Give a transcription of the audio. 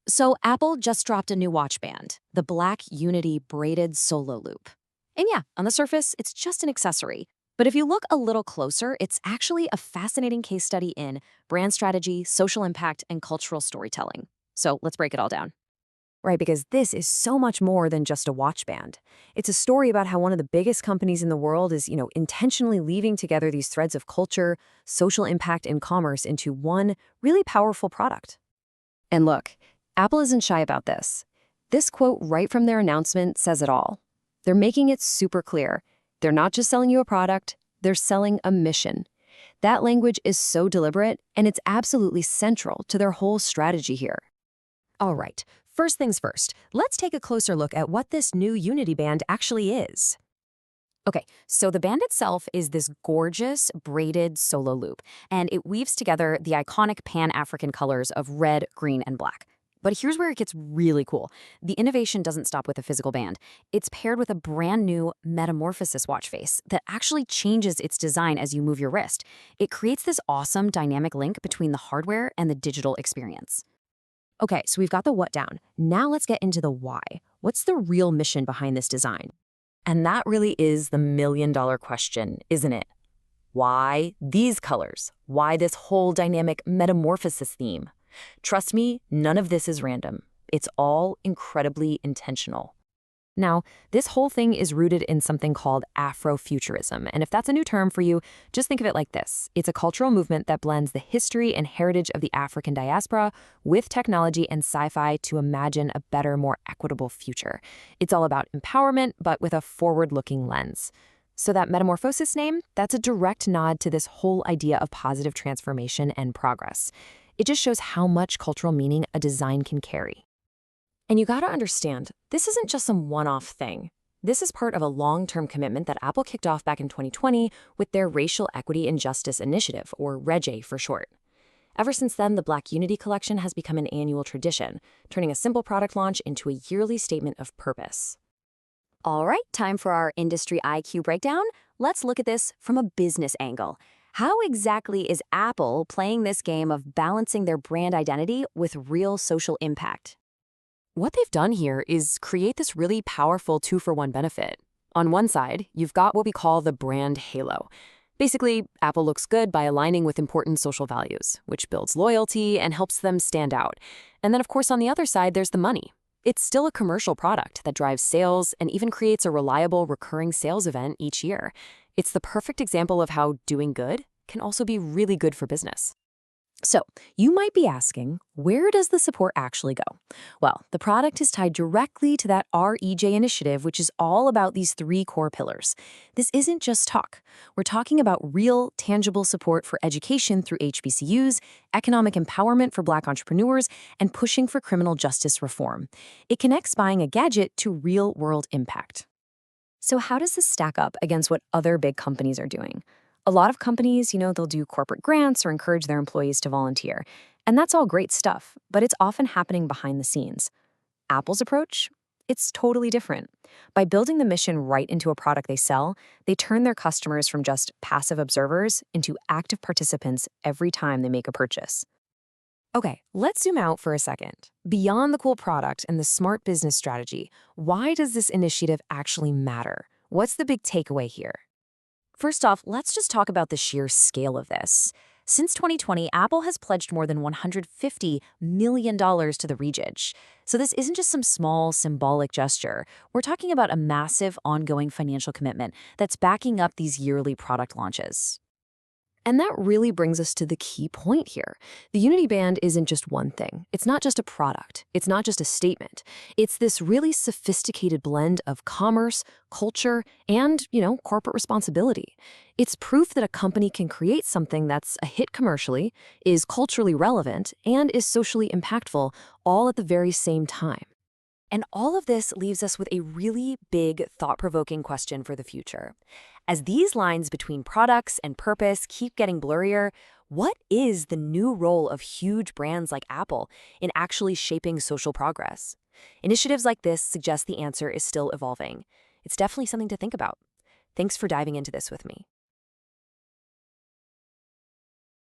So Apple just dropped a new watch band, the Black Unity Braided Solo Loop. And yeah, on the surface, it's just an accessory. But if you look a little closer, it's actually a fascinating case study in brand strategy, social impact, and cultural storytelling. So let's break it all down. Right, because this is so much more than just a watch band. It's a story about how one of the biggest companies in the world is, intentionally weaving together these threads of culture, social impact, and commerce into one really powerful product. And look, Apple isn't shy about this. This quote right from their announcement says it all. They're making it super clear. They're not just selling you a product, they're selling a mission. That language is so deliberate, and it's absolutely central to their whole strategy here. All right, first things first, let's take a closer look at what this new Unity band actually is. Okay, so the band itself is this gorgeous braided solo loop, and it weaves together the iconic Pan-African colors of red, green, and black. But here's where it gets really cool. The innovation doesn't stop with a physical band. It's paired with a brand new metamorphosis watch face that actually changes its design as you move your wrist. It creates this awesome dynamic link between the hardware and the digital experience. Okay, so we've got the what down. Now let's get into the why. What's the real mission behind this design? And that really is the million-dollar question, isn't it? Why these colors? Why this whole dynamic metamorphosis theme? Trust me, none of this is random. It's all incredibly intentional. Now, this whole thing is rooted in something called Afrofuturism, and if that's a new term for you, just think of it like this. It's a cultural movement that blends the history and heritage of the African diaspora with technology and sci-fi to imagine a better, more equitable future. It's all about empowerment, but with a forward-looking lens. So that metamorphosis name, that's a direct nod to this whole idea of positive transformation and progress. It just shows how much cultural meaning a design can carry. And you gotta understand, this isn't just some one-off thing. This is part of a long-term commitment that Apple kicked off back in 2020 with their Racial Equity and Justice Initiative, or REGI for short. Ever since then, the Black Unity collection has become an annual tradition, turning a simple product launch into a yearly statement of purpose. All right, time for our industry IQ breakdown. Let's look at this from a business angle. How exactly is Apple playing this game of balancing their brand identity with real social impact? What they've done here is create this really powerful two-for-one benefit. On one side, you've got what we call the brand halo. Basically, Apple looks good by aligning with important social values, which builds loyalty and helps them stand out. And then, of course, on the other side, there's the money. It's still a commercial product that drives sales and even creates a reliable recurring sales event each year. It's the perfect example of how doing good can also be really good for business. So, you might be asking, where does the support actually go? Well, the product is tied directly to that REJ initiative, which is all about these three core pillars. This isn't just talk. We're talking about real, tangible support for education through HBCUs, economic empowerment for Black entrepreneurs, and pushing for criminal justice reform. It connects buying a gadget to real-world impact. So how does this stack up against what other big companies are doing? A lot of companies, they'll do corporate grants or encourage their employees to volunteer. And that's all great stuff, but it's often happening behind the scenes. Apple's approach? It's totally different. By building the mission right into a product they sell, they turn their customers from just passive observers into active participants every time they make a purchase. Okay, let's zoom out for a second. Beyond the cool product and the smart business strategy, why does this initiative actually matter? What's the big takeaway here? First off, let's just talk about the sheer scale of this. Since 2020, Apple has pledged more than $150 million to the REGI. So this isn't just some small symbolic gesture. We're talking about a massive ongoing financial commitment that's backing up these yearly product launches. And that really brings us to the key point here. The Unity Band isn't just one thing. It's not just a product. It's not just a statement. It's this really sophisticated blend of commerce, culture, and, corporate responsibility. It's proof that a company can create something that's a hit commercially, is culturally relevant, and is socially impactful all at the very same time. And all of this leaves us with a really big, thought-provoking question for the future. As these lines between products and purpose keep getting blurrier, what is the new role of huge brands like Apple in actually shaping social progress? Initiatives like this suggest the answer is still evolving. It's definitely something to think about. Thanks for diving into this with me.